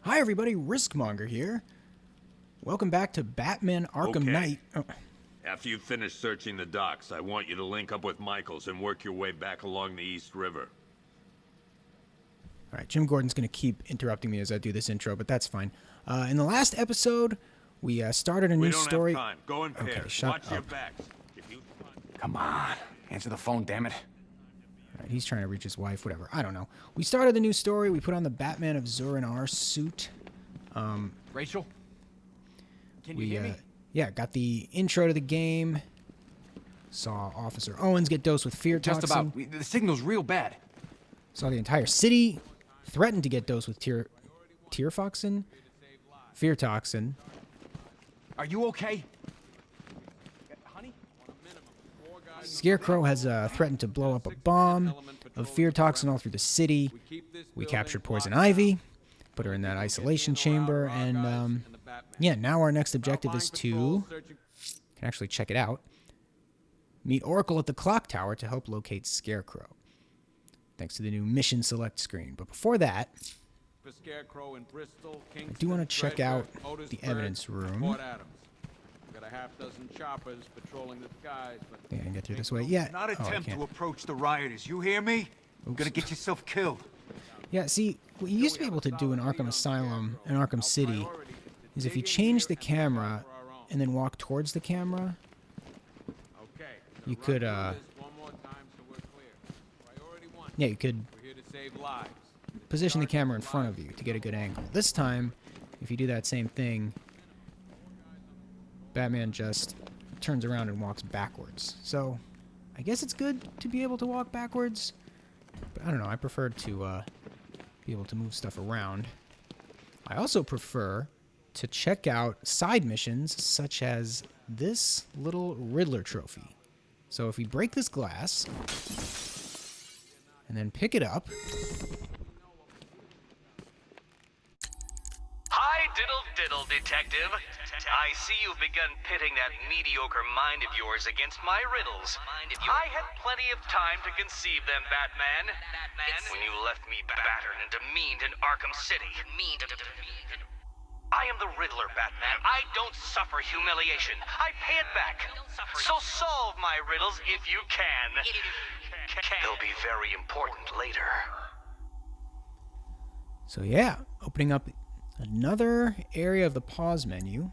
Hi everybody, Riskmonger here. Welcome back to Batman Arkham Knight. Oh. After you finish searching the docks, I want you to link up with Michaels and work your way back along the East River. Alright, Jim Gordon's going to keep interrupting me as I do this intro, but that's fine. In the last episode, we started a new story. We don't have time. Go in pairs. Okay, shut Watch your up. backs. Come on. Answer the phone, damn it. Alright, he's trying to reach his wife, whatever. I don't know. We started the new story. We put on the Batman of Zur-En-Arrh suit. Rachel? Can you hear me? Yeah, got the intro to the game. Saw Officer Owens get dosed with fear toxin. Just about. The signal's real bad. Saw the entire city threatened to get dosed with fear toxin. Are you okay? Honey? Scarecrow has threatened to blow up a bomb of fear toxin all through the city. We captured Poison Ivy, put her in that isolation chamber, and yeah, now our next objective is to, can actually check it out, meet Oracle at the clock tower to help locate Scarecrow, thanks to the new mission select screen. But before that, I do want to check out the evidence room. Yeah, I can get through this way. Yeah. Not attempt to approach the rioters. You hear me? You're gonna get yourself killed. Yeah, see, what you used to be able to do in Arkham Asylum and Arkham City is if you change the camera and then walk towards the camera, you could, yeah, you could position the camera in front of you to get a good angle. This time, if you do that same thing, Batman just turns around and walks backwards. So, I guess it's good to be able to walk backwards, but I don't know, I prefer to be able to move stuff around. I also prefer to check out side missions such as this little Riddler Trophy. So if we break this glass and then pick it up. Hi, diddle, detective. I see you've begun pitting that mediocre mind of yours against my riddles. I had plenty of time to conceive them, Batman. When you left me battered and demeaned in Arkham City. I am the Riddler, Batman. I don't suffer humiliation. I pay it back. So solve my riddles if you can. They'll be very important later. So yeah, opening up another area of the pause menu.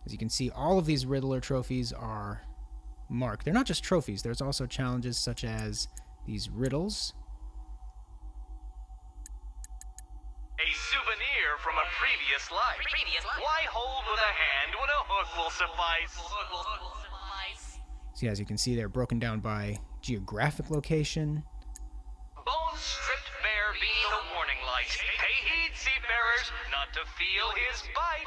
As you can see, all of these Riddler trophies are marked. They're not just trophies. There's also challenges such as these riddles. A souvenir from a previous life. Why hold with a hand when a hook will suffice? So yeah, as you can see, they're broken down by geographic location. Bones stripped bare beneath the warning light. Pay heed, seafarers, not to feel his bite.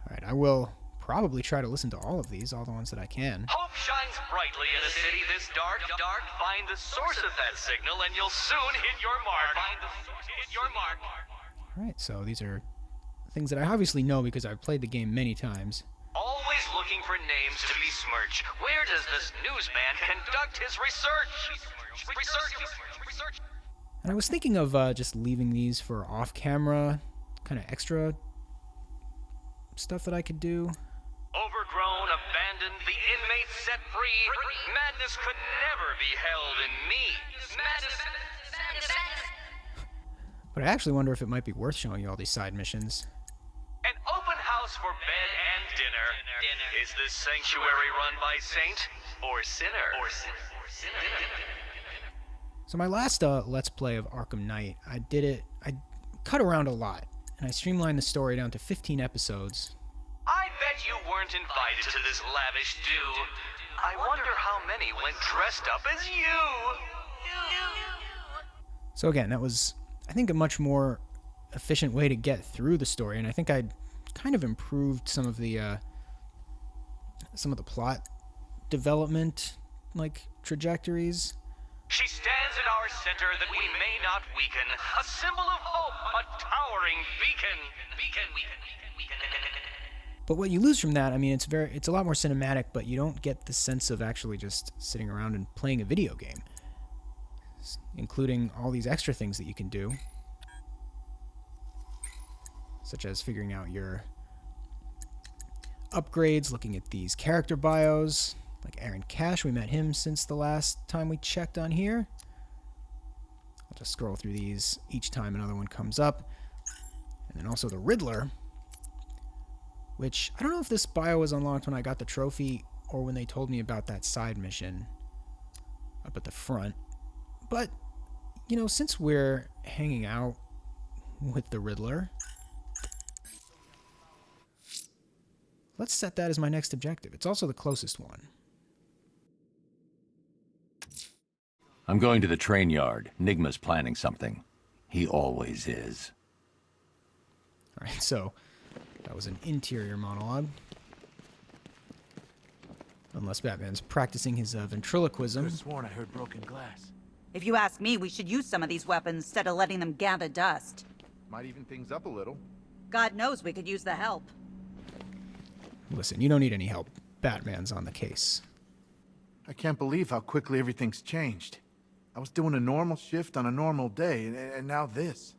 Alright, I will probably try to listen to all of these, all the ones that I can. Hope shines brightly in a city this dark. Find the source of that signal and you'll soon hit your mark. Alright, so these are things that I obviously know because I've played the game many times. Always looking for names to besmirch. Where does this newsman conduct his research? And I was thinking of just leaving these for off-camera, kind of extra stuff that I could do. Overgrown, abandoned, the inmates set free. Madness could never be held in me. Madness. But I actually wonder if it might be worth showing you all these side missions. An open house for bed and dinner. Is this sanctuary run by saint or sinner? So my last Let's Play of Arkham Knight, I cut around a lot, and I streamlined the story down to 15 episodes. I bet you weren't invited to this lavish do. I wonder how many went dressed up as you. So again, that was, I think, a much more efficient way to get through the story, and I think I kind of improved some of the plot development, like, trajectories. She stands at our center that we may not weaken. A symbol of hope, a towering beacon. But what you lose from that, I mean, it's a lot more cinematic, but you don't get the sense of actually just sitting around and playing a video game, including all these extra things that you can do. such as figuring out your upgrades, looking at these character bios, like Aaron Cash. We met him since the last time we checked on here. I'll just scroll through these each time another one comes up. And then also the Riddler, which I don't know if this bio was unlocked when I got the trophy or when they told me about that side mission up at the front. But, you know, since we're hanging out with the Riddler, let's set that as my next objective. It's also the closest one. I'm going to the train yard. Nigma's planning something. He always is. All right, so that was an interior monologue. Unless Batman's practicing his ventriloquism. Could've sworn I heard broken glass. If you ask me, we should use some of these weapons instead of letting them gather dust. Might even things up a little. God knows we could use the help. Listen, you don't need any help. Batman's on the case. I can't believe how quickly everything's changed. I was doing a normal shift on a normal day, and now this.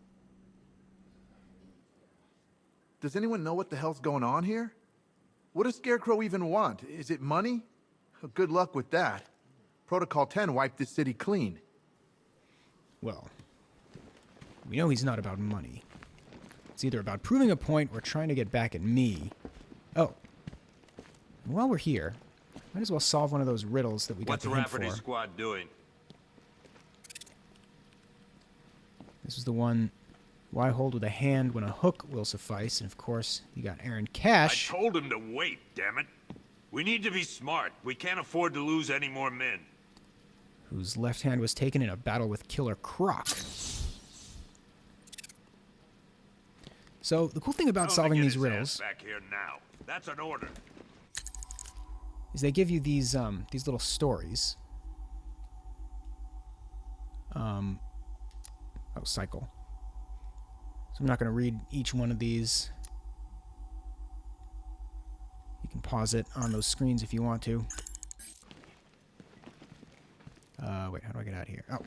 Does anyone know what the hell's going on here? What does Scarecrow even want? Is it money? Good luck with that. Protocol 10 wiped this city clean. Well, we know he's not about money. It's either about proving a point or trying to get back at me. Oh. And while we're here, might as well solve one of those riddles that we got What's the the hint Rafferty for. squad doing? This is the one, why hold with a hand when a hook will suffice? And of course, you got Aaron Cash. I told him to wait, damn it. We need to be smart. We can't afford to lose any more men. Whose left hand was taken in a battle with Killer Croc. So, the cool thing about Tell him to solving get these his riddles ass back here now. That's an order. is they give you these little stories. Cycle. So I'm not going to read each one of these. You can pause it on those screens if you want to. Wait, how do I get out of here? Oh.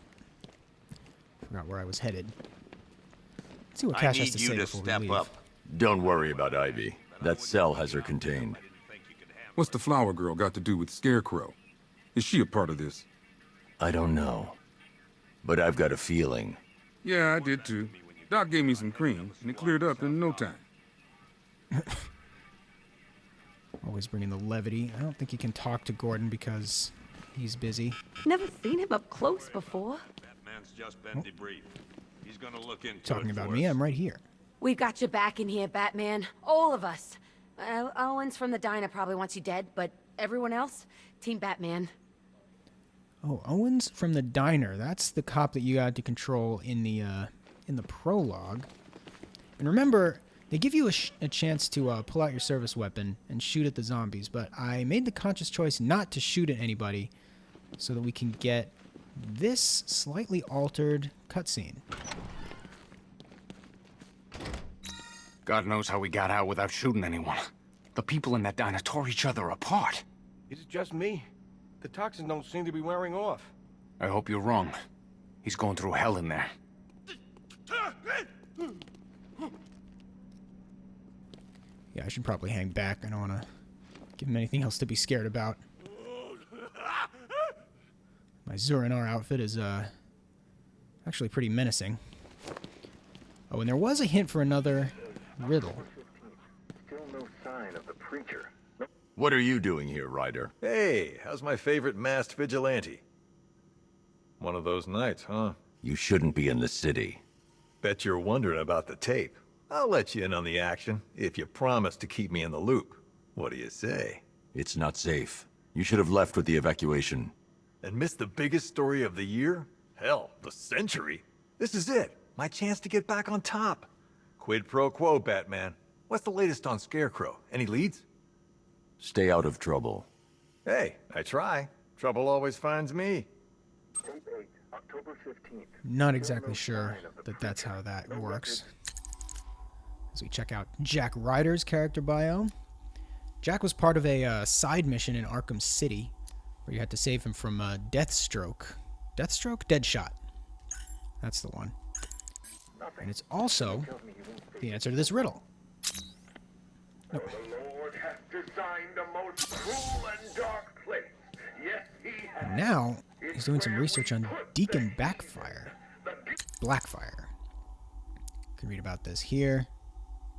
Forgot where I was headed. Let's see what Cash has to say before we leave. Don't worry about Ivy. That cell has her contained. What's the flower girl got to do with Scarecrow? Is she a part of this? I don't know. But I've got a feeling. Yeah, I did too. Doc gave me some cream, and it cleared up in no time. Always bringing the levity. I don't think you can talk to Gordon because he's busy. Never seen him up close before. Batman's just been debriefed. He's gonna look into Talking it about for me, us. I'm right here. We've got your back in here, Batman. All of us. Owens from the diner probably wants you dead, but everyone else, Team Batman. Oh, Owens from the diner. That's the cop that you had to control in the prologue. And remember, they give you a chance to pull out your service weapon and shoot at the zombies, but I made the conscious choice not to shoot at anybody so that we can get this slightly altered cutscene. God knows how we got out without shooting anyone. The people in that diner tore each other apart. Is it just me? The toxins don't seem to be wearing off. I hope you're wrong. He's going through hell in there. Yeah, I should probably hang back. I don't want to give him anything else to be scared about. My Zurinar outfit is actually pretty menacing. Oh, and there was a hint for another riddle. Still no sign of the preacher. What are you doing here, Ryder? Hey, how's my favorite masked vigilante? One of those nights, huh? You shouldn't be in the city. Bet you're wondering about the tape. I'll let you in on the action, if you promise to keep me in the loop. What do you say? It's not safe. You should have left with the evacuation. And missed the biggest story of the year? Hell, the century. This is it. My chance to get back on top. Quid pro quo, Batman. What's the latest on Scarecrow? Any leads? Stay out of trouble. Hey, I try. Trouble always finds me. Tape 8, October 15th. Not exactly sure that that's how that works. As we check out Jack Ryder's character bio. Jack was part of a side mission in Arkham City where you had to save him from Deathstroke. Deathstroke? Deadshot. That's the one. And it's also the answer to this riddle. The Lord hath designed a most cruel and dark place. Yes, he has. And now he's doing some research on Deacon Blackfire. Blackfire. You can read about this here.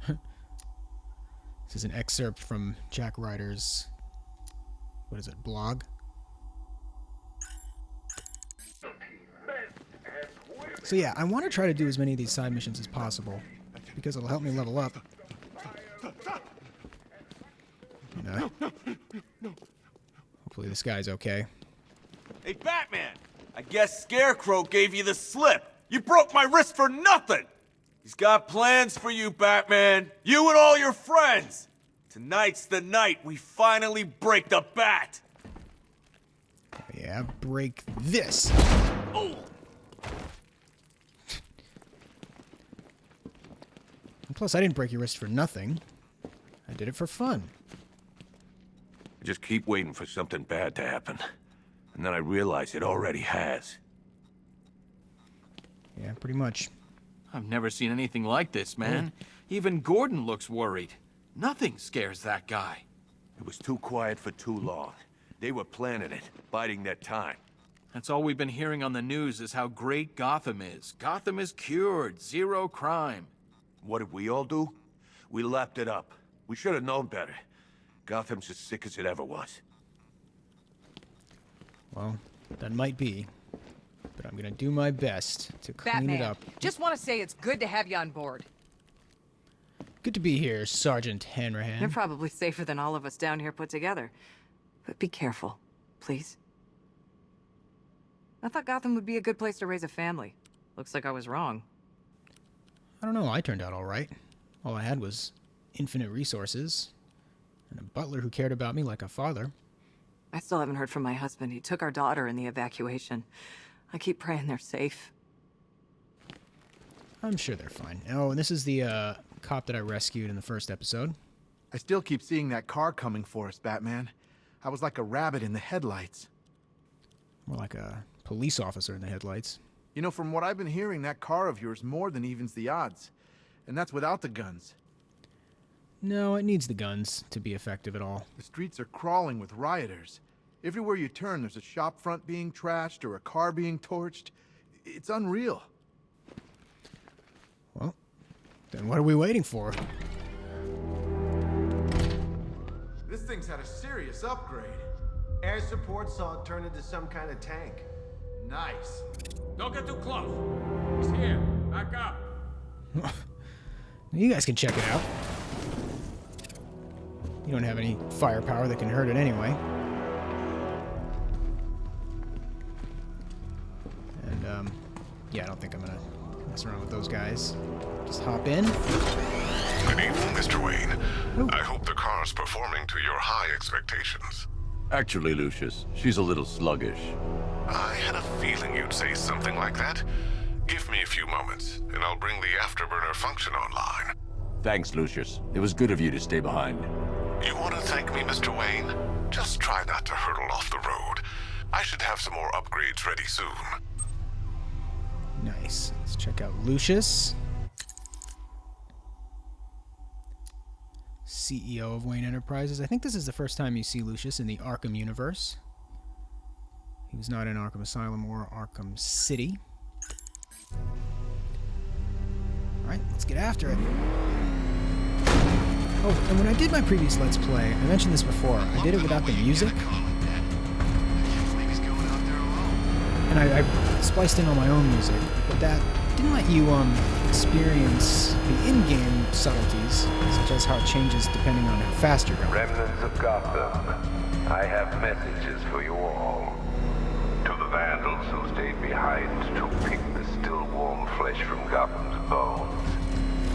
This is an excerpt from Jack Ryder's, what is it, blog? So yeah, I want to try to do as many of these side missions as possible, because it'll help me level up. You know. Hopefully this guy's okay. Hey, Batman! I guess Scarecrow gave you the slip. You broke my wrist for nothing! He's got plans for you, Batman. You and all your friends. Tonight's the night we finally break the bat. Yeah, break this. Oh. And plus, I didn't break your wrist for nothing. I did it for fun. I just keep waiting for something bad to happen. And then I realize it already has. Yeah, pretty much. I've never seen anything like this, man. Even Gordon looks worried. Nothing scares that guy. It was too quiet for too long. They were planning it, biding their time. That's all we've been hearing on the news is how great Gotham is. Gotham is cured, zero crime. What did we all do? We lapped it up. We should have known better. Gotham's as sick as it ever was. Well, that might be. But I'm gonna do my best to clean Batman, it up. just want to say it's good to have you on board. Good to be here, Sergeant Hanrahan. You're probably safer than all of us down here put together. But be careful, please. I thought Gotham would be a good place to raise a family. Looks like I was wrong. I don't know, I turned out all right. All I had was infinite resources, and a butler who cared about me like a father. I still haven't heard from my husband. He took our daughter in the evacuation. I keep praying they're safe. I'm sure they're fine. Oh, and this is the cop that I rescued in the first episode. I still keep seeing that car coming for us, Batman. I was like a rabbit in the headlights. More like a police officer in the headlights. You know, from what I've been hearing, that car of yours more than evens the odds. And that's without the guns. No, it needs the guns to be effective at all. The streets are crawling with rioters. Everywhere you turn, there's a shop front being trashed or a car being torched. It's unreal. Well, then what are we waiting for? This thing's had a serious upgrade. Air support saw it turn into some kind of tank. Nice. Don't get too close. He's here. Back up. You guys can check it out. You don't have any firepower that can hurt it anyway. And, yeah, I don't think I'm gonna mess around with those guys. Just hop in. Good evening, Mr. Wayne. Ooh. I hope the car's performing to your high expectations. Actually, Lucius, she's a little sluggish. I had a feeling you'd say something like that. Give me a few moments, and I'll bring the Afterburner function online. Thanks, Lucius. It was good of you to stay behind. You want to thank me, Mr. Wayne? Just try not to hurtle off the road. I should have some more upgrades ready soon. Nice. Let's check out Lucius. CEO of Wayne Enterprises. I think this is the first time you see Lucius in the Arkham universe. He was not in Arkham Asylum or Arkham City. Alright, let's get after it. Oh, and when I did my previous Let's Play, I mentioned this before, I did it without the music. And I spliced in all my own music, but that didn't let you experience the in-game subtleties, such as how it changes depending on how fast you're going. Remnants of Gotham, I have messages for you all. To the vandals who stayed behind to pick the still warm flesh from Gotham's bones.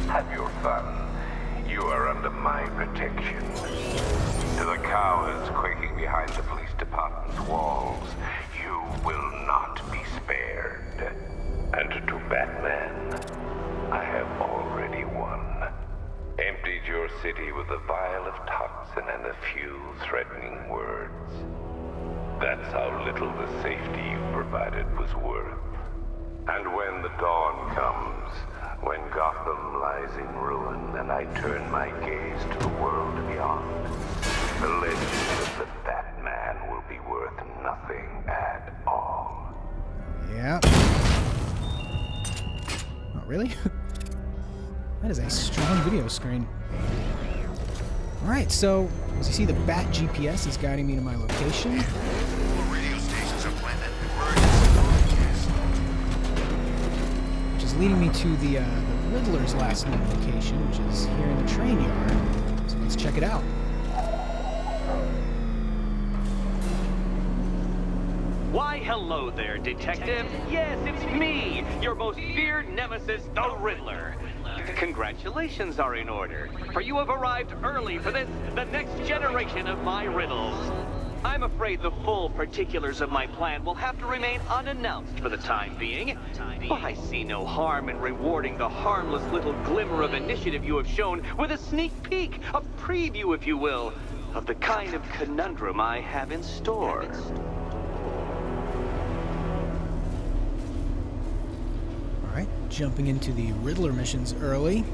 Have your fun. You are under my protection. To the cowards quaking behind the police department's walls, you will not be spared. And to Batman, I have already won. Emptied your city with a vial of toxin and a few threatening words. That's how little the safety you provided was worth. And when the dawn comes, When Gotham lies in ruin and I turn my gaze to the world beyond, the legend of the Batman will be worth nothing at all. Yeah. Oh, really? That is a strong video screen. Alright, so as you see, the Bat GPS is guiding me to my location. Radio stations are planted. Which is leading me to the Riddler's last known location, which is here in the train yard. So let's check it out. Why, hello there, Detective. Yes, it's me, your most feared nemesis, the Riddler. Congratulations are in order, for you have arrived early for this, the next generation of my riddles. I'm afraid the full particulars of my plan will have to remain unannounced for the time being, but I see no harm in rewarding the harmless little glimmer of initiative you have shown with a sneak peek, a preview, if you will, of the kind of conundrum I have in store. Alright, jumping into the Riddler missions early.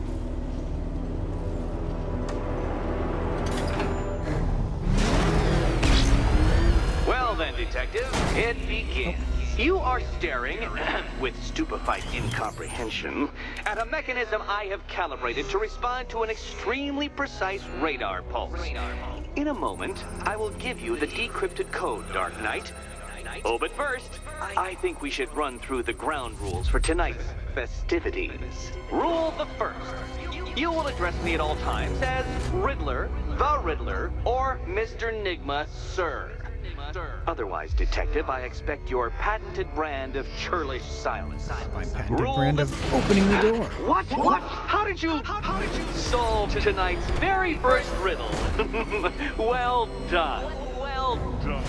Well then, Detective, it begins. You are staring, with stupefied incomprehension, at a mechanism I have calibrated to respond to an extremely precise radar pulse. In a moment, I will give you the decrypted code, Dark Knight. Oh, but first, I think we should run through the ground rules for tonight's festivities. Rule the first. You will address me at all times as Riddler, the Riddler, or Mr. Nigma, sir. Otherwise, Detective, I expect your patented brand of churlish silence. My patented brand of opening the door. What? How did you solve tonight's very first riddle? Well done. Well done.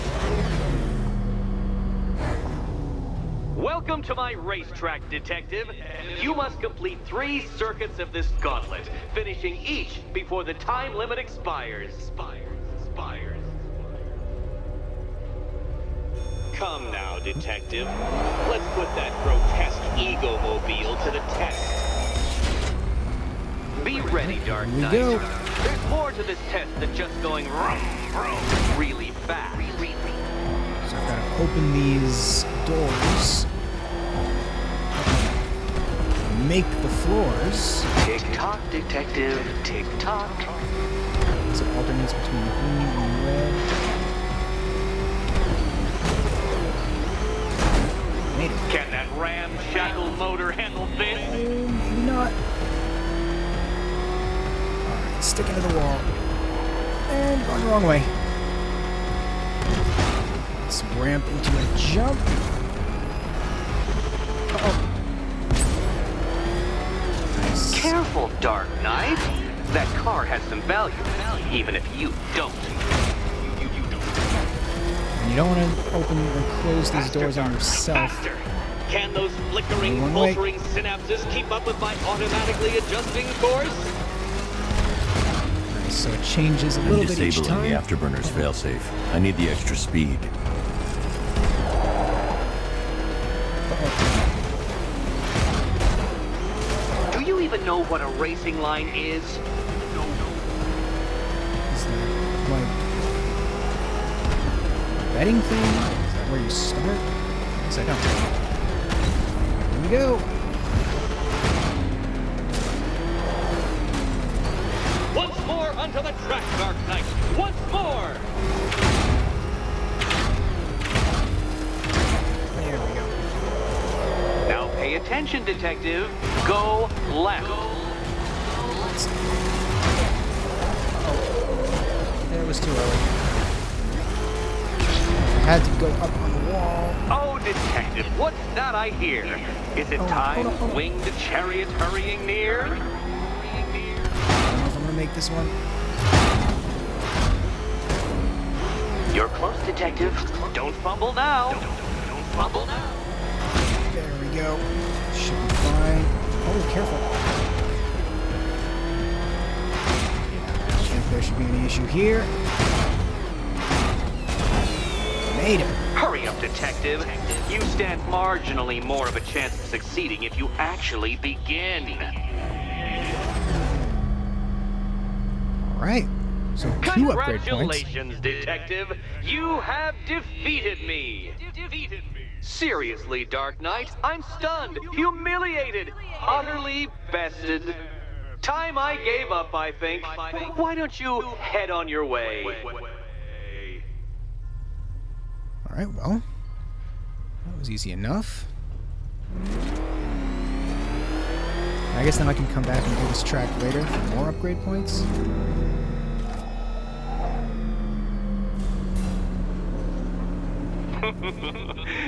Welcome to my racetrack, Detective. You must complete 3 circuits of this gauntlet, finishing each before the time limit expires. Come now, Detective. Let's put that grotesque ego-mobile to the test. Be ready, Dark Knight. Here we go. There's more to this test than just going vroom, vroom, really fast. So I've got to open these doors. Make the floors. Tick-tock, Detective. Tick-tock. So it alternates between green and red. Made it. Can that ramshackle motor handle this? Maybe not. Alright, stick into the wall. And going the wrong way. Let's ramp into a jump. Uh-oh. Nice. Careful, Dark Knight. That car has some value, even if you don't. And you don't want to open or close these doors on yourself. Faster. Can those flickering, faltering synapses keep up with my automatically adjusting course? Nice, so it changes a little bit each time. I'm disabling the Afterburner's failsafe. I need the extra speed. Do you even know what a racing line is? Is that like a betting thing? Is that where you start? I guess I don't. Here we go. Once more onto the track, Dark Knight. Once more. There we go. Now pay attention, Detective. Go left. It was too early. I had to go up on the wall. Oh, Detective, what's that I hear? Is it time winged chariots hurrying near? I don't know if I'm gonna make this one. You're close, Detective. Don't fumble now. Don't fumble now. There we go. Should be fine. Oh, careful. I don't think there should be any issue here. Made him. Hurry up, Detective. You stand marginally more of a chance of succeeding if you actually begin. Alright, so 2 upgrade points. Congratulations, Detective. You have defeated me. Seriously, Dark Knight, I'm stunned, humiliated, utterly bested. Time I gave up, I think. Why don't you head on your way? Alright, well, that was easy enough. I guess now I can come back and do this track later for more upgrade points.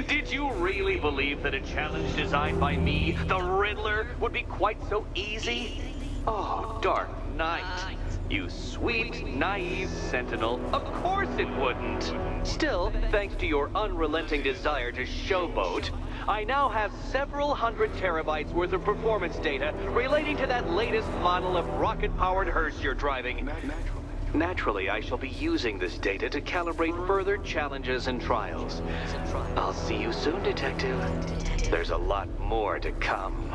Did you really believe that a challenge designed by me, the Riddler, would be quite so easy? Oh, Dark Knight. You sweet, naive sentinel. Of course it wouldn't. Still, thanks to your unrelenting desire to showboat, I now have several hundred terabytes worth of performance data relating to that latest model of rocket-powered hearse you're driving. Naturally, I shall be using this data to calibrate further challenges and trials. I'll see you soon, Detective. There's a lot more to come.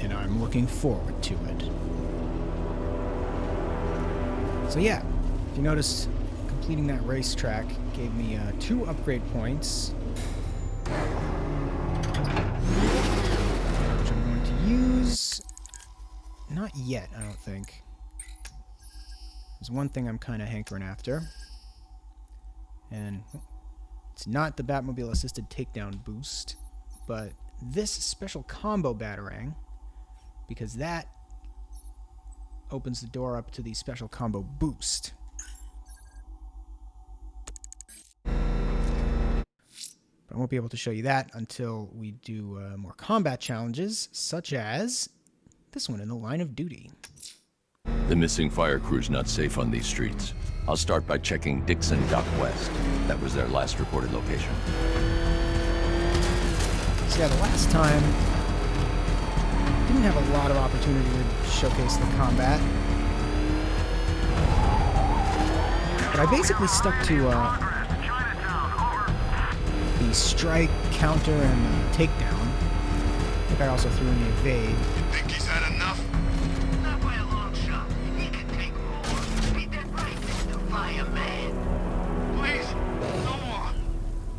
And I'm looking forward to it. So yeah, if you noticed, completing that racetrack gave me 2 upgrade points, which I'm going to use. Not yet, I don't think. There's one thing I'm kind of hankering after, and it's not the Batmobile assisted takedown boost, but this special combo Batarang, because that opens the door up to the special combo boost. But I won't be able to show you that until we do more combat challenges, such as this one in the line of duty. The missing fire crew's not safe on these streets. I'll start by checking Dixon Dock West. That was their last reported location. So yeah, the last time didn't have a lot of opportunity to showcase the combat, but I basically stuck to the strike, counter, and takedown. I think I also threw in the evade. Think he's had enough? Not by a long shot. He can take more. Ain't that right, Mr. Fireman? Please, no more.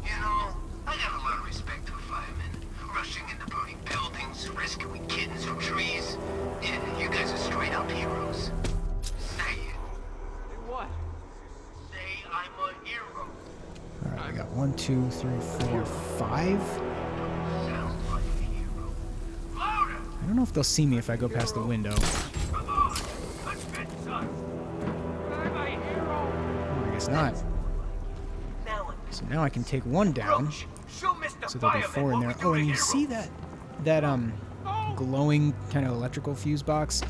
You know, I got a lot of respect for firemen. Rushing into burning buildings, rescuing kittens from trees. Yeah, you guys are straight up heroes. Say it. What? Say I'm a hero. Alright, we got 1, 2, 3, 4, 5. I don't know if they'll see me if I go past the window. I guess not. So now I can take one down. So there'll be 4 in there. Oh, and you see that glowing kind of electrical fuse box?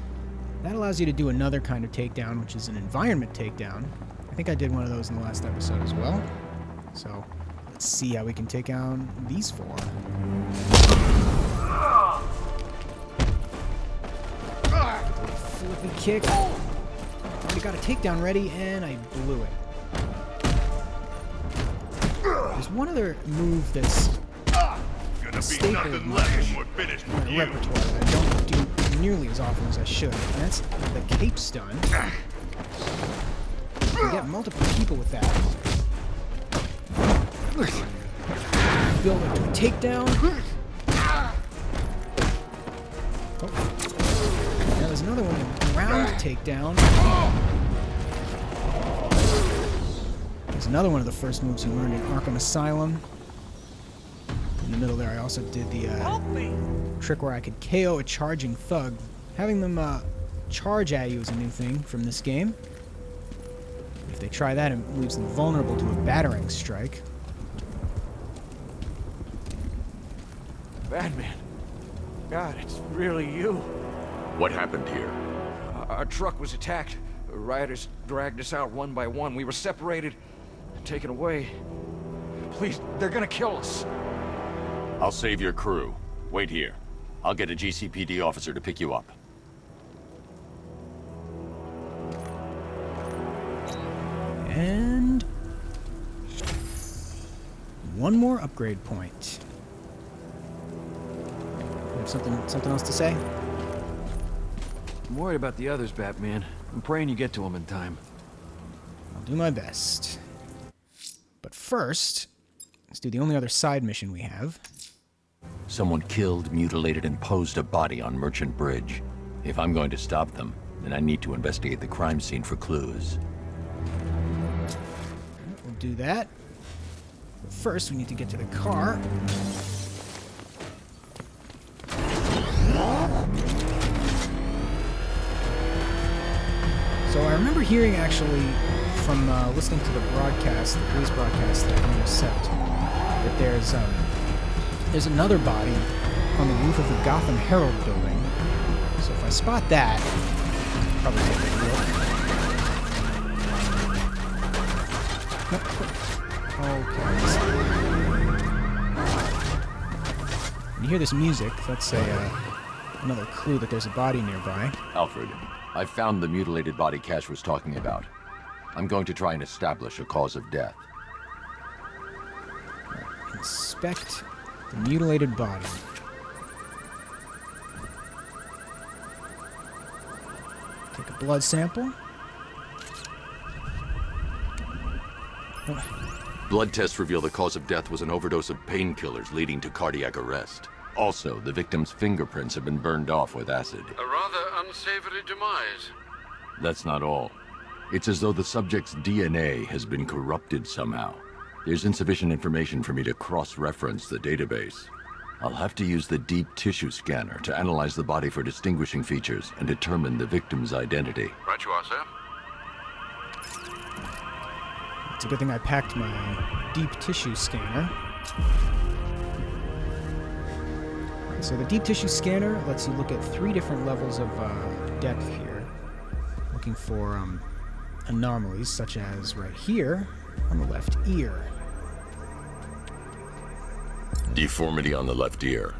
That allows you to do another kind of takedown, which is an environment takedown. I think I did one of those in the last episode as well. So let's see how we can take down these 4. Flippy kick. Already got a takedown ready, and I blew it. There's one other move that's staple in my repertoire that I don't do nearly as often as I should, and that's the cape stun. You can get multiple people with that. Build up to a takedown. Oh. Now there's another one, a ground takedown. There's another one of the first moves you learned in Arkham Asylum. In the middle there, I also did the trick where I could KO a charging thug. Having them charge at you is a new thing from this game. If they try that, it leaves them vulnerable to a Batarang strike. Batman. God, it's really you. What happened here? Our truck was attacked. Rioters dragged us out one by one. We were separated, taken away. Please, they're gonna kill us. I'll save your crew. Wait here. I'll get a GCPD officer to pick you up. And one more upgrade point. You have something else to say? I'm worried about the others, Batman. I'm praying you get to them in time. I'll do my best. But first, let's do the only other side mission we have. Someone killed, mutilated, and posed a body on Merchant Bridge. If I'm going to stop them, then I need to investigate the crime scene for clues. We'll do that. But first, we need to get to the car. So I remember hearing, actually, from listening to the broadcast, the police broadcast that I intercept, that there's another body on the roof of the Gotham Herald building. So if I spot that, I'll probably take a look. Okay. When you hear this music, that's another clue that there's a body nearby. Alfred, I found the mutilated body Cash was talking about. I'm going to try and establish a cause of death. Inspect the mutilated body. Take a blood sample. Blood tests reveal the cause of death was an overdose of painkillers leading to cardiac arrest. Also, the victim's fingerprints have been burned off with acid. A rather unsavory demise. That's not all. It's as though the subject's DNA has been corrupted somehow. There's insufficient information for me to cross-reference the database. I'll have to use the deep tissue scanner to analyze the body for distinguishing features and determine the victim's identity. Right you are, sir. It's a good thing I packed my deep tissue scanner. So the deep tissue scanner lets you look at 3 different levels of depth here, looking for anomalies such as right here on the left ear. Deformity on the left ear.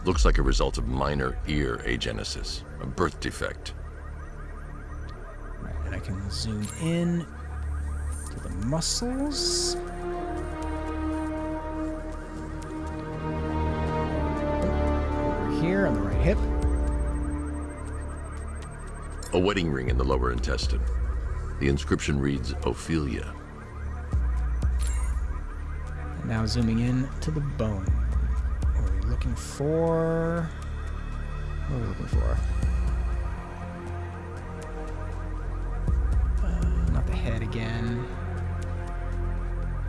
Looks like a result of minor ear agenesis, a birth defect. Right, and I can zoom in to the muscles. Over here on the right hip. A wedding ring in the lower intestine. The inscription reads, Ophelia. Now zooming in to the bone. What are we looking for? What are we looking for? Not the head again.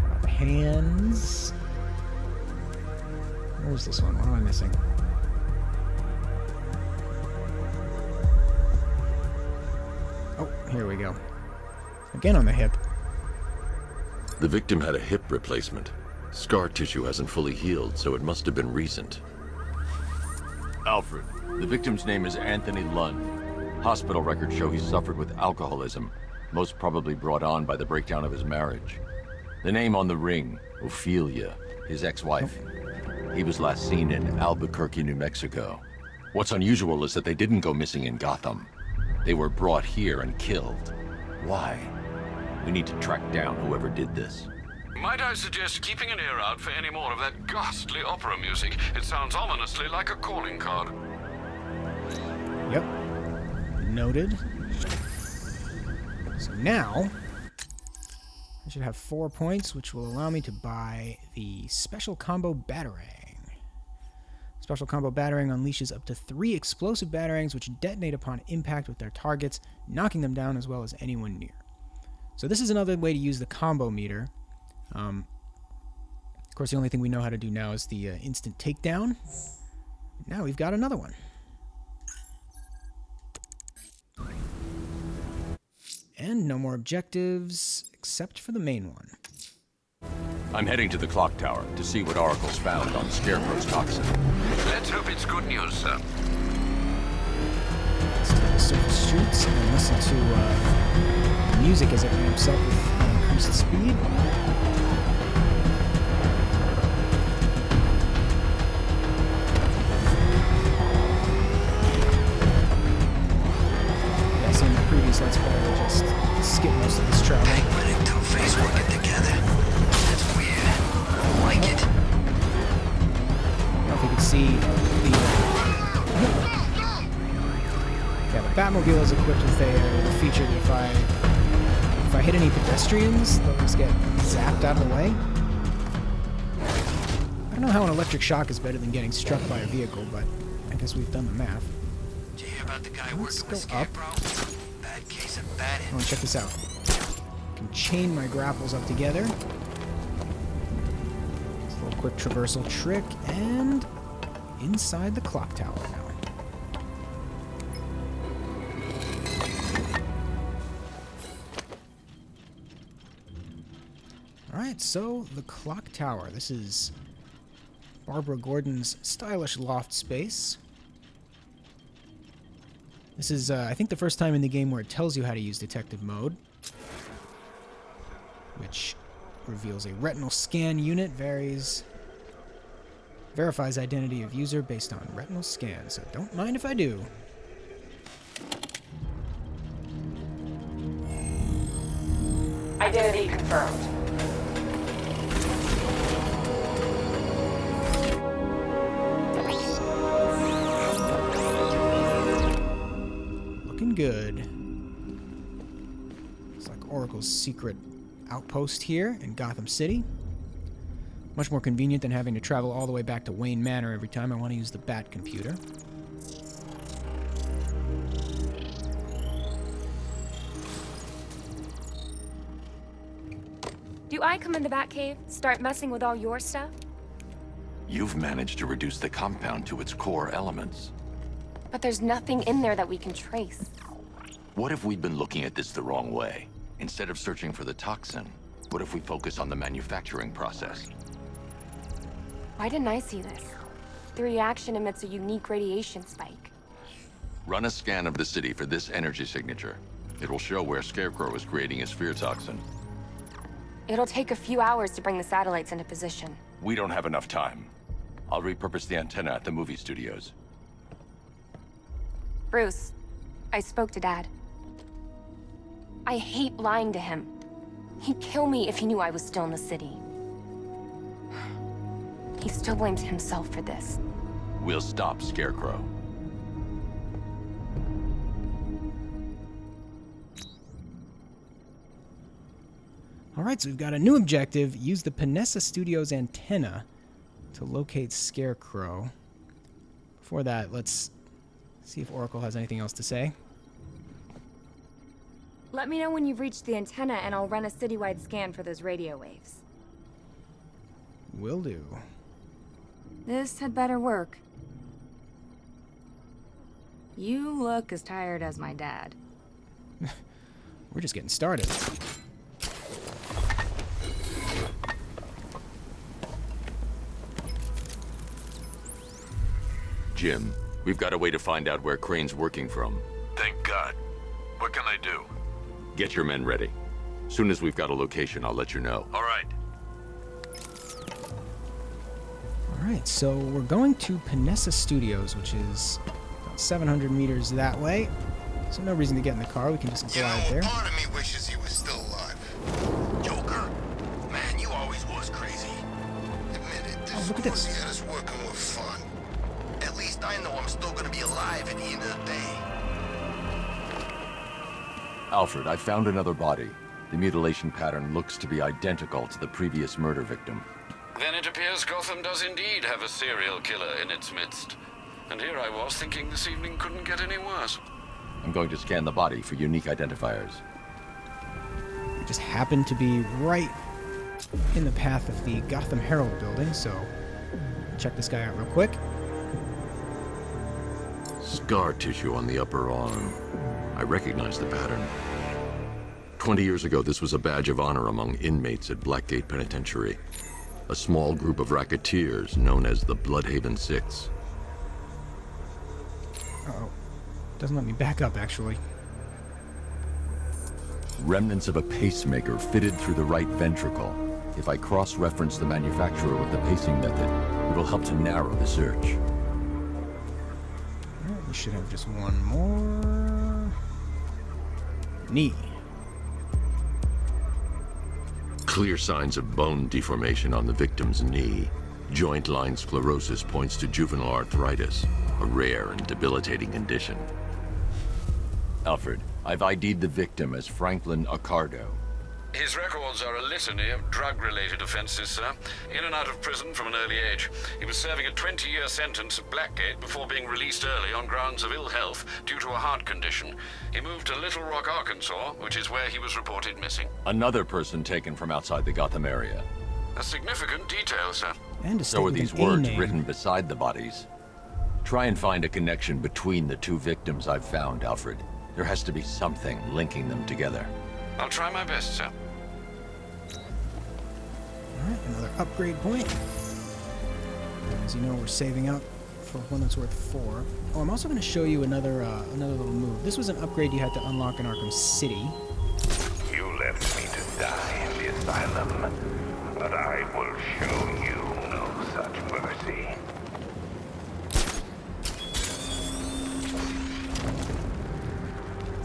Not the hands. Where's this one? What am I missing? Oh, here we go. Again on the hip. The victim had a hip replacement. Scar tissue hasn't fully healed, so it must have been recent. Alfred, the victim's name is Anthony Lund. Hospital records show he suffered with alcoholism, most probably brought on by the breakdown of his marriage. The name on the ring, Ophelia, his ex-wife. He was last seen in Albuquerque, New Mexico. What's unusual is that they didn't go missing in Gotham. They were brought here and killed. Why? We need to track down whoever did this. Might I suggest keeping an ear out for any more of that ghastly opera music? It sounds ominously like a calling card. Yep. Noted. So now, I should have 4 points, which will allow me to buy the Special Combo Batarang. Special Combo Batarang unleashes up to 3 explosive batarangs which detonate upon impact with their targets, knocking them down as well as anyone near. So this is another way to use the combo meter. Of course, the only thing we know how to do now is the instant takedown. Now we've got another one. And no more objectives, except for the main one. I'm heading to the clock tower to see what Oracle's found on Scarecrow's toxin. Let's hope it's good news, sir. Let's take the surface streets and then listen to music as it ramps up with increased speed. Yes, in the previous Let's Play, we just skip most of this travel. Penguin and Two-Face working together. That's weird. I don't like it. if you could see the... yeah, the Batmobile is equipped with a feature that if I hit any pedestrians, they'll just get zapped out of the way. I don't know how an electric shock is better than getting struck by a vehicle, but I guess we've done the math. Did you hear about the guy Let's working with go up. Scarecrow? Bad case of bad Oh, and check this out. I can chain my grapples up together. It's a little quick traversal trick, and inside the clock tower now. Alright, so the clock tower. This is Barbara Gordon's stylish loft space. This is, I think, the first time in the game where it tells you how to use detective mode, which reveals a retinal scan unit, verifies identity of user based on retinal scan, so don't mind if I do. Identity confirmed. Looking good. It's like Oracle's secret outpost here in Gotham City. Much more convenient than having to travel all the way back to Wayne Manor every time I want to use the Bat computer. Do I come in the Batcave, start messing with all your stuff? You've managed to reduce the compound to its core elements. But there's nothing in there that we can trace. What if we'd been looking at this the wrong way? Instead of searching for the toxin, what if we focus on the manufacturing process? Why didn't I see this? The reaction emits a unique radiation spike. Run a scan of the city for this energy signature. It will show where Scarecrow is creating his fear toxin. It'll take a few hours to bring the satellites into position. We don't have enough time. I'll repurpose the antenna at the movie studios. Bruce, I spoke to Dad. I hate lying to him. He'd kill me if he knew I was still in the city. He still blames himself for this. We'll stop Scarecrow. Alright, so we've got a new objective. Use the Panessa Studios antenna to locate Scarecrow. Before that, let's see if Oracle has anything else to say. Let me know when you've reached the antenna and I'll run a citywide scan for those radio waves. Will do. This had better work. You look as tired as my dad. We're just getting started. Jim, we've got a way to find out where Crane's working from. Thank God. What can I do? Get your men ready. Soon as we've got a location, I'll let you know. All right. Alright, so we're going to Panessa Studios, which is about 700 meters that way. So no reason to get in the car, we can just glide there. Part of me wishes he was still alive. Joker, man, you always was crazy. Admit it, this look at this. had us working with fun. At least I know I'm still gonna be alive at the end of the day. Alfred, I found another body. The mutilation pattern looks to be identical to the previous murder victim. Then it appears Gotham does indeed have a serial killer in its midst. And here I was thinking this evening couldn't get any worse. I'm going to scan the body for unique identifiers. We just happen to be right in the path of the Gotham Herald building, so check this guy out real quick. Scar tissue on the upper arm. I recognize the pattern. 20 years ago, this was a badge of honor among inmates at Blackgate Penitentiary. A small group of racketeers known as the Bloodhaven Six. Uh-oh. Doesn't let me back up, actually. Remnants of a pacemaker fitted through the right ventricle. If I cross-reference the manufacturer with the pacing method, it will help to narrow the search. Alright, we should have just one more. Knee. Clear signs of bone deformation on the victim's knee. Joint line sclerosis points to juvenile arthritis, a rare and debilitating condition. Alfred, I've ID'd the victim as Franklin Accardo. His records are a litany of drug-related offenses, sir. In and out of prison from an early age. He was serving a 20-year sentence at Blackgate before being released early on grounds of ill health due to a heart condition. He moved to Little Rock, Arkansas, which is where he was reported missing. Another person taken from outside the Gotham area. A significant detail, sir. And a So are statement these with an A words name. written beside the bodies. Try and find a connection between the two victims I've found, Alfred. There has to be something linking them together. I'll try my best, sir. Alright, another upgrade point. As you know, we're saving up for one that's worth 4. Oh, I'm also going to show you another little move. This was an upgrade you had to unlock in Arkham City. You left me to die in the asylum, but I will show you no such mercy.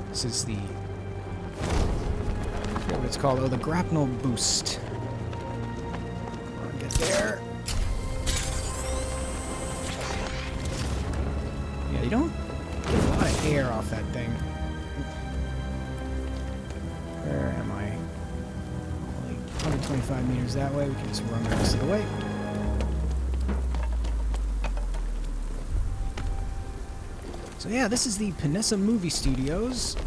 This is the... I forget what it's called. Oh, the grapnel boost. Get there. Yeah, you don't get a lot of air off that thing. Where am I? Only 125 meters that way. We can just run the rest of the way. So yeah, this is the Panessa Movie Studios.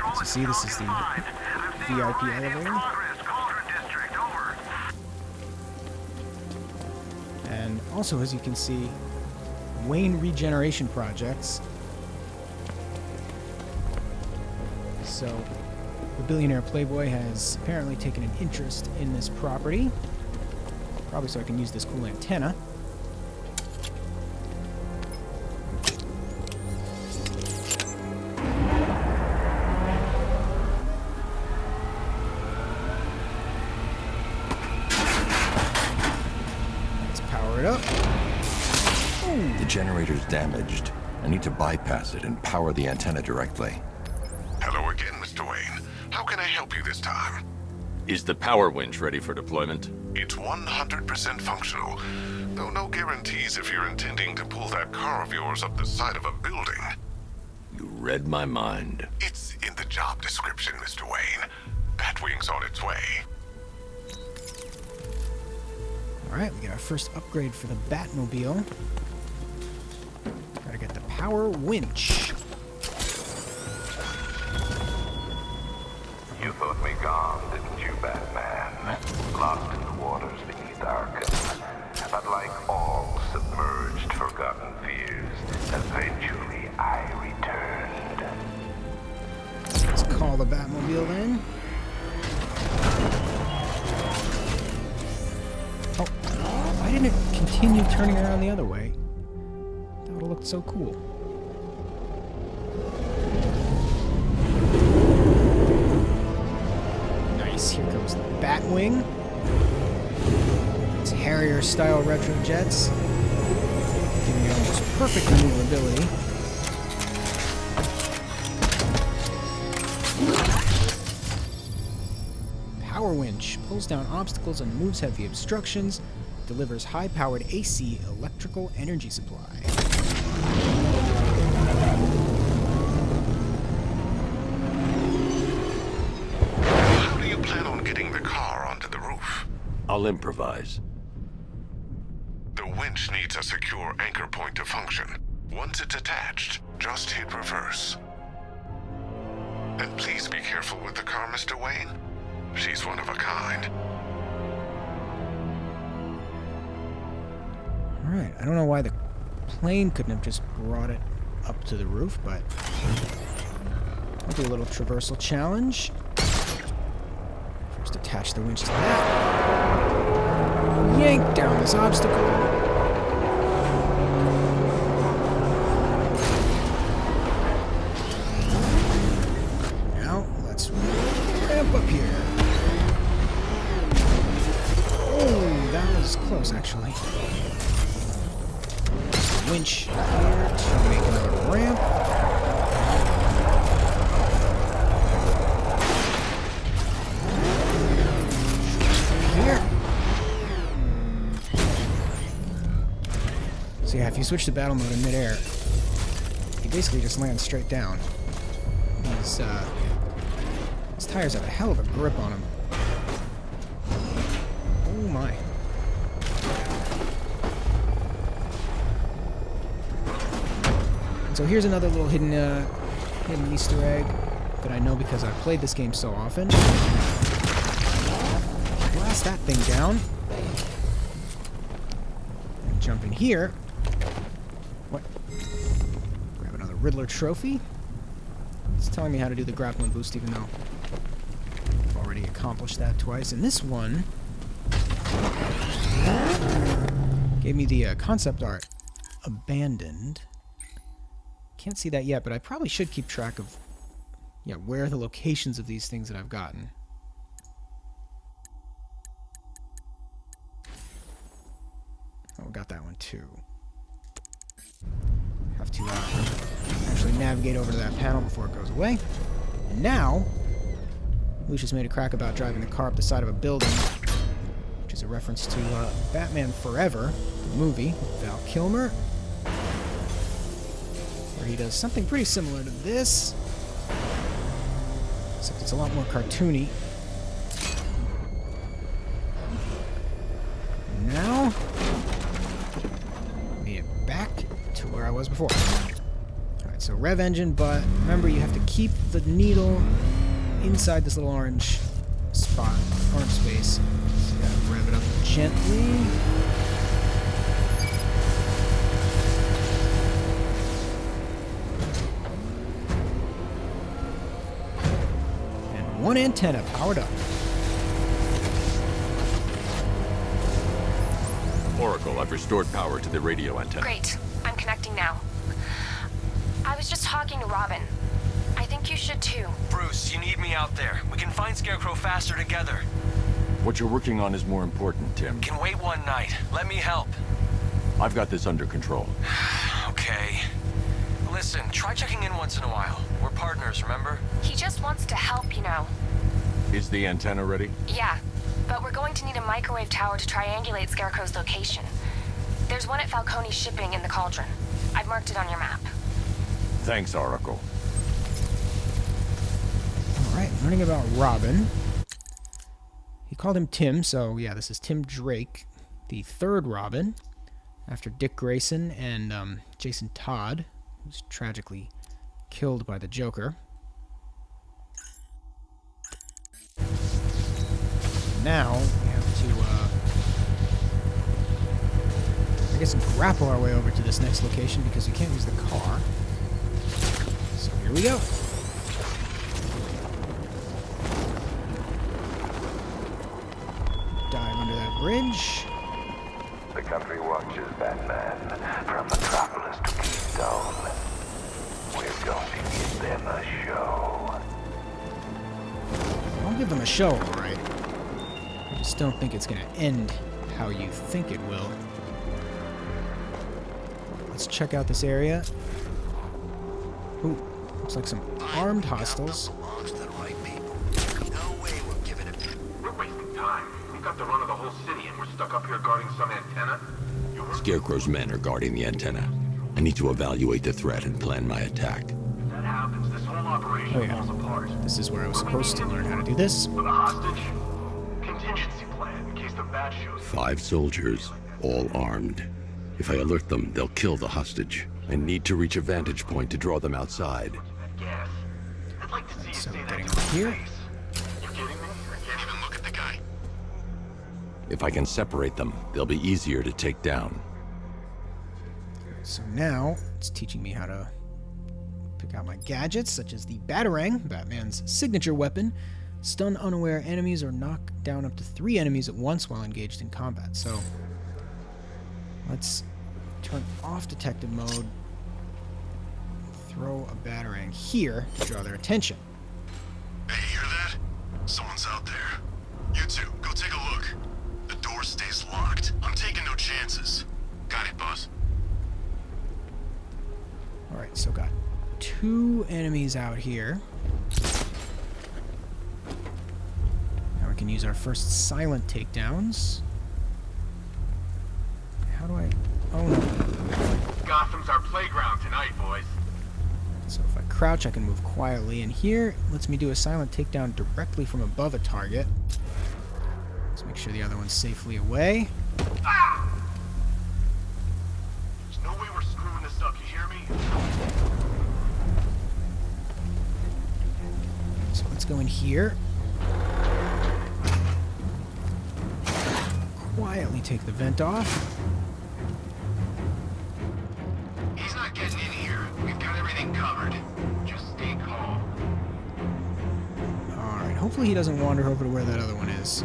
As you see, this is the VIP elevator. And also, as you can see, Wayne regeneration projects. So, the billionaire playboy has apparently taken an interest in this property. Probably so I can use this cool antenna. The generator's damaged. I need to bypass it and power the antenna directly. Hello again, Mr. Wayne. How can I help you this time? Is the power winch ready for deployment? It's 100% functional, though no guarantees if you're intending to pull that car of yours up the side of a building. You read my mind. It's in the job description, Mr. Wayne. Batwing's on its way. Alright, we got our first upgrade for the Batmobile. Gotta get the power winch. You thought me gone, didn't you, Batman? Lost in the waters beneath Arkham. But like all submerged, forgotten fears, eventually I returned. Let's call the Batmobile then. Oh, why didn't it continue turning around the other way? That would have looked so cool. Nice, here comes the Batwing. It's Harrier-style retro jets, giving it almost perfect maneuverability. Power winch pulls down obstacles and moves heavy obstructions, delivers high-powered AC electrical energy supply. How do you plan on getting the car onto the roof? I'll improvise. The winch needs a secure anchor point to function. Once it's attached, just hit reverse. And please be careful with the car, Mr. Wayne. She's one of a kind. Alright, I don't know why the plane couldn't have just brought it up to the roof, but I'll do a little traversal challenge. First attach the winch to that. Yank down this obstacle. Now, let's ramp up here. Oh, that was close, actually. Winch here to make another ramp. Here. So yeah, if you switch to battle mode in midair, he basically just lands straight down. His tires have a hell of a grip on him. Oh my. And so here's another little hidden Easter egg that I know because I've played this game so often. Blast that thing down. And jump in here. What? Grab another Riddler Trophy. It's telling me how to do the grappling boost, even though I've already accomplished that twice. And this one gave me the concept art abandoned. Can't see that yet, but I probably should keep track of where are the locations of these things that I've gotten. Oh, got that one too. Have to actually navigate over to that panel before it goes away. And now, Lucius made a crack about driving the car up the side of a building, which is a reference to Batman Forever, the movie, with Val Kilmer, where he does something pretty similar to this, except it's a lot more cartoony. Now, made it back to where I was before. Alright, so rev engine, but remember you have to keep the needle inside this little orange spot, orange space. So you gotta rev it up gently. And one antenna powered up. Oracle, I've restored power to the radio antenna. Great. I'm connecting now. I was just talking to Robin. I think you should too. Bruce, you need me out there. We can find Scarecrow faster together. What you're working on is more important, Tim. Can wait one night. Let me help. I've got this under control. Okay. Listen, try checking in once in a while. We're partners, remember? He just wants to help, you know. Is the antenna ready? Yeah, but we're going to need a microwave tower to triangulate Scarecrow's location. There's one at Falcone's shipping in the Cauldron. I've marked it on your map. Thanks, Oracle. Alright, learning about Robin. He called him Tim, so yeah, this is Tim Drake, the third Robin, after Dick Grayson and Jason Todd, who's tragically killed by the Joker. Now, we have to, I guess, grapple our way over to this next location because we can't use the car. So here we go. Dive under that bridge. The country watches, Batman, from Metropolis to Takedown. We're going to give them a show. I'll give them a show, alright. I just don't think it's going to end how you think it will. Let's check out this area. Ooh, looks like some armed hostiles. We're wasting time. We've got the run of the whole city and we're stuck up here guarding some antenna. Scarecrow's men are guarding the antenna. I need to evaluate the threat and plan my attack. If that happens, this whole operation falls apart. This is where I was supposed to learn how to do this. With a hostage, contingency plan in case the bat shows. 5 soldiers, all armed. If I alert them, they'll kill the hostage. I need to reach a vantage point to draw them outside. Gas. I'd like to see you So say that getting to up his here. face. You kidding me? I can't even look at the guy. If I can separate them, they'll be easier to take down. So now, it's teaching me how to pick out my gadgets, such as the Batarang, Batman's signature weapon. Stun unaware enemies or knock down up to 3 enemies at once while engaged in combat. So, let's turn off detective mode. Throw a Batarang here to draw their attention. Hey, you hear that? Someone's out there. You two, go take a look. The door stays locked. I'm taking no chances. Got it, boss. Alright, so got 2 enemies out here. Now we can use our first silent takedowns. How do I... Oh no. playground tonight, boys. So if I crouch, I can move quietly. And here, it lets me do a silent takedown directly from above a target. Let's make sure the other one's safely away. Ah! There's no way we're screwing this up, you hear me? So let's go in here. Quietly take the vent off. He's not getting in here. We've got everything covered. Just stay calm. Alright, hopefully he doesn't wander over to where that other one is.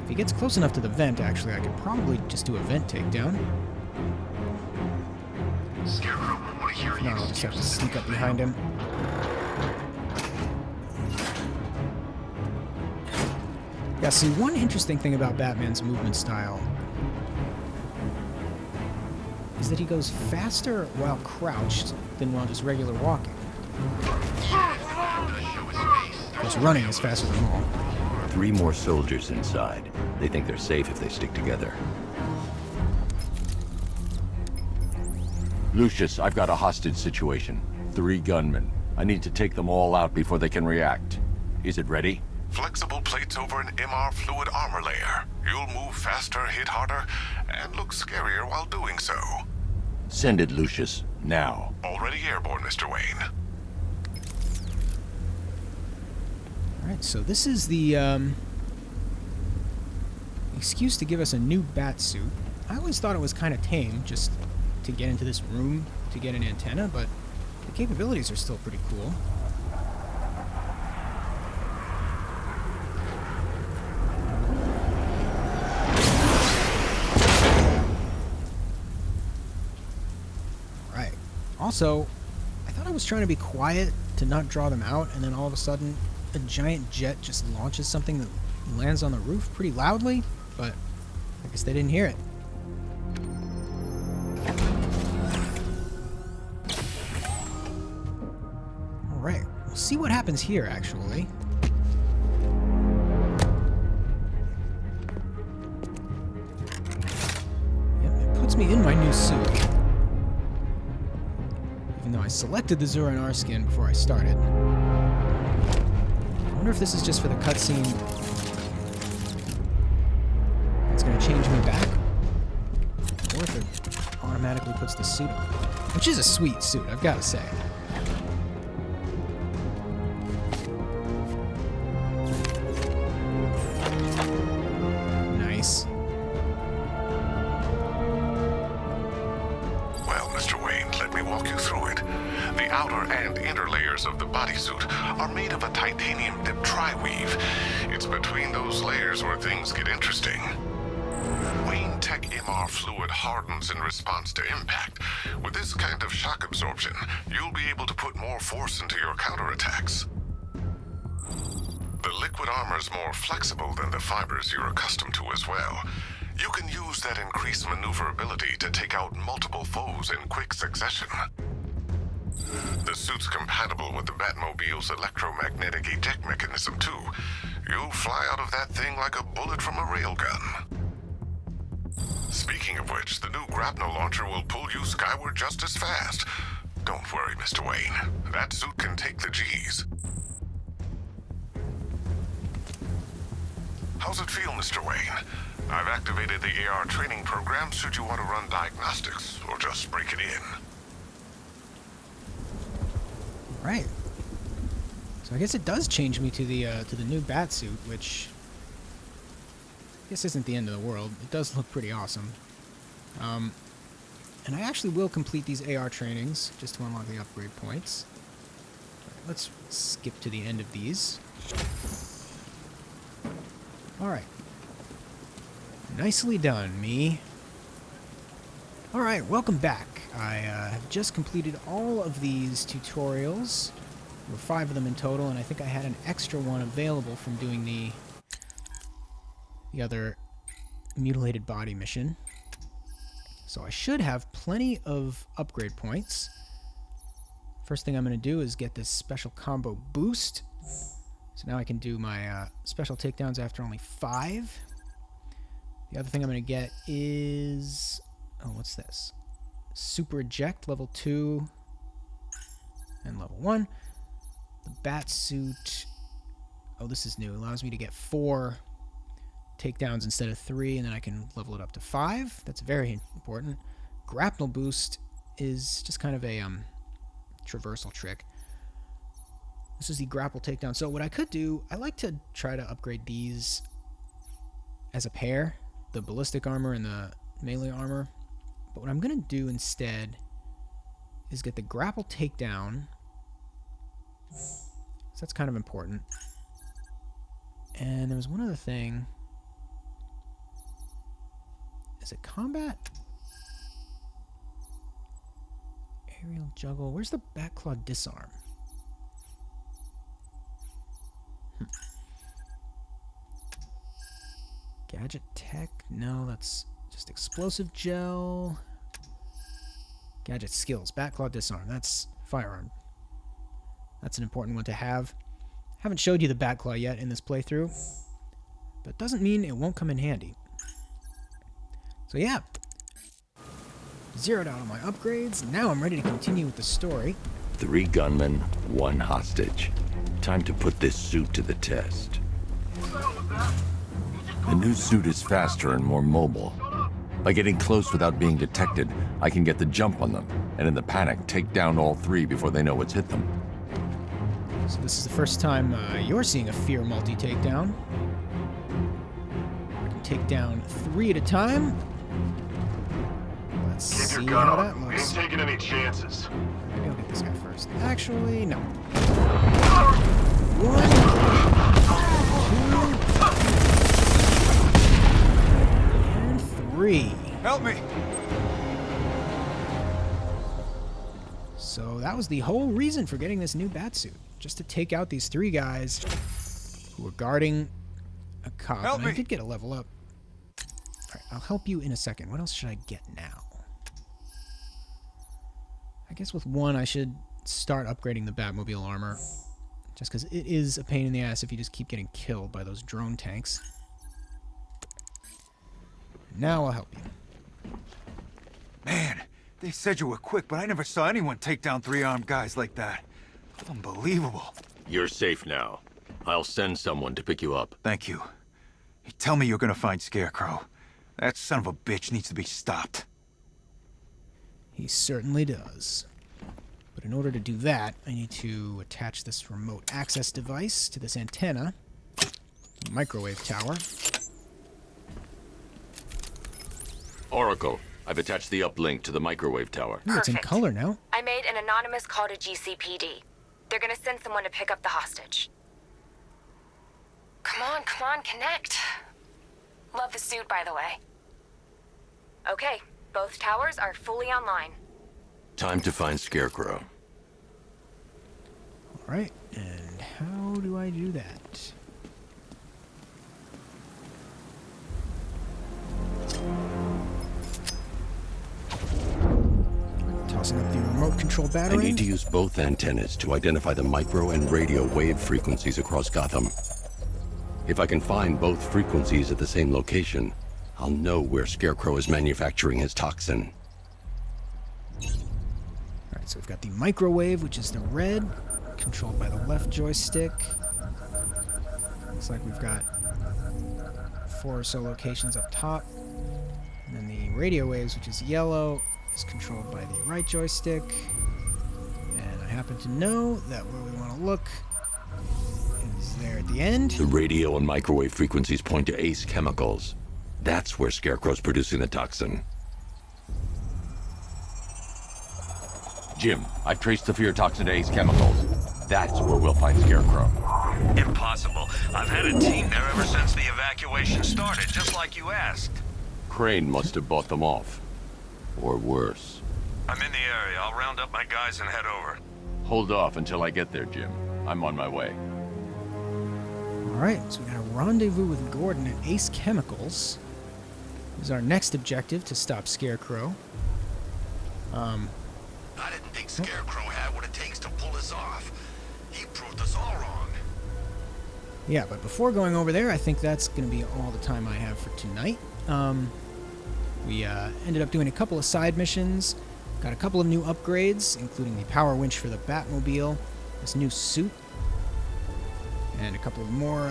If he gets close enough to the vent, actually, I could probably just do a vent takedown. Scarecrow won't want to hear No, I'll just have to sneak up behind him. Yeah, see, one interesting thing about Batman's movement style is that he goes faster while crouched than while just regular walking. Of course, running is faster than all. 3 more soldiers inside. They think they're safe if they stick together. Lucius, I've got a hostage situation. 3 gunmen. I need to take them all out before they can react. Is it ready? Flexible plates over an MR fluid armor layer. You'll move faster, hit harder, and look scarier while doing so. Send it, Lucius. Now. Already airborne, Mr. Wayne. Alright, so this is the excuse to give us a new Batsuit. I always thought it was kind of tame, just to get into this room to get an antenna, but the capabilities are still pretty cool. Alright. Also, I thought I was trying to be quiet to not draw them out, and then all of a sudden a giant jet just launches something that lands on the roof pretty loudly, but I guess they didn't hear it. Alright, we'll see what happens here, actually. Yep, it puts me in my new suit. Even though I selected the Zura and R skin before I started. I wonder if this is just for the cutscene. It's going to change me back. Or if it automatically puts the suit on. Which is a sweet suit, I've got to say. Nice. Well, Mr. Wayne, let me walk you through it. The outer and inner layers of the bodysuit are made of a titanium-dipped tri-weave. It's between those layers where things get interesting. Wayne Tech MR fluid hardens in response to impact. With this kind of shock absorption, you'll be able to put more force into your counterattacks. The liquid armor's more flexible than the fibers you're accustomed to as well. You can use that increased maneuverability to take out multiple foes in quick succession. The suit's compatible with the Batmobile's electromagnetic eject mechanism, too. You'll fly out of that thing like a bullet from a railgun. Speaking of which, the new grapnel launcher will pull you skyward just as fast. Don't worry, Mr. Wayne. That suit can take the G's. How's it feel, Mr. Wayne? I've activated the AR training program should you want to run diagnostics, or just break it in. Right. So I guess it does change me to the new Batsuit, which I guess isn't the end of the world. It does look pretty awesome. And I actually will complete these AR trainings just to unlock the upgrade points. Right, let's skip to the end of these. Alright. Nicely done, me. Alright, welcome back. I have just completed all of these tutorials. There were 5 of them in total, and I think I had an extra one available from doing the other mutilated body mission. So I should have plenty of upgrade points. First thing I'm going to do is get this special combo boost. So now I can do my special takedowns after only 5. The other thing I'm going to get is Oh, what's this? Super eject, level 2 and level 1. The Batsuit. Oh, this is new. Allows me to get 4 takedowns instead of 3, and then I can level it up to 5. That's very important. Grapple boost is just kind of a traversal trick. This is the grapple takedown. So what I could do, I like to try to upgrade these as a pair, the ballistic armor and the melee armor. But what I'm going to do instead is get the grapple takedown. So that's kind of important. And there was one other thing. Is it combat? Aerial juggle. Where's the Batclaw disarm? Gadget tech? No, that's just explosive gel. Gadget skills. Batclaw disarm. That's firearm. That's an important one to have. Haven't showed you the Batclaw yet in this playthrough, but doesn't mean it won't come in handy. So yeah, zeroed out all my upgrades. Now I'm ready to continue with the story. 3 gunmen, 1 hostage. Time to put this suit to the test. The new suit is faster and more mobile. By getting close without being detected, I can get the jump on them, and in the panic, take down all 3 before they know what's hit them. So this is the first time you're seeing a Fear multi-takedown. I can take down 3 at a time. Let's see how that looks. We ain't taking any chances. Maybe I'll get this guy first. Actually, no. 1, 2, and 3. Help me! So that was the whole reason for getting this new Batsuit. Just to take out these 3 guys who were guarding a cop. Help and me. I did get a level up. Alright, I'll help you in a second. What else should I get now? I guess with 1 I should start upgrading the Batmobile armor. Just because it is a pain in the ass if you just keep getting killed by those drone tanks. Now I'll help you. Man, they said you were quick, but I never saw anyone take down 3 armed guys like that. Unbelievable. You're safe now. I'll send someone to pick you up. Thank you. You tell me you're gonna find Scarecrow. That son of a bitch needs to be stopped. He certainly does. But in order to do that, I need to attach this remote access device to this antenna, the microwave tower. Oracle, I've attached the uplink to the microwave tower. Ooh, it's in color now. I made an anonymous call to GCPD. They're gonna send someone to pick up the hostage. Come on, connect. Love the suit, by the way. Okay, both towers are fully online. Time to find Scarecrow. Alright, and how do I do that? Tossing up the remote control battery. I need to use both antennas to identify the micro and radio wave frequencies across Gotham. If I can find both frequencies at the same location, I'll know where Scarecrow is manufacturing his toxin. Alright, so we've got the microwave, which is the red, controlled by the left joystick. Looks like we've got 4 or so locations up top. And then the radio waves, which is yellow, is controlled by the right joystick. And I happen to know that where we want to look is there at the end. The radio and microwave frequencies point to Ace Chemicals. That's where Scarecrow's producing the toxin. Jim, I've traced the fear toxin to Ace Chemicals. That's where we'll find Scarecrow. Impossible. I've had a team there ever since the evacuation started, just like you asked. Crane must have bought them off. Or worse. I'm in the area. I'll round up my guys and head over. Hold off until I get there, Jim. I'm on my way. Alright, so we got a rendezvous with Gordon at Ace Chemicals. This is our next objective, to stop Scarecrow. I didn't think Scarecrow had what it takes to pull this off. He proved us all wrong. Yeah, but before going over there, I think that's going to be all the time I have for tonight. We ended up doing a couple of side missions, got a couple of new upgrades, including the power winch for the Batmobile, this new suit, and a couple of more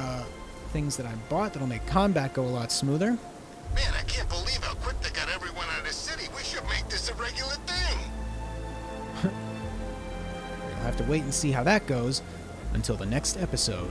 things that I bought that'll make combat go a lot smoother. Man, I can't believe how quick they got everyone out of the city. We should make this a regular thing. We'll have to wait and see how that goes until the next episode.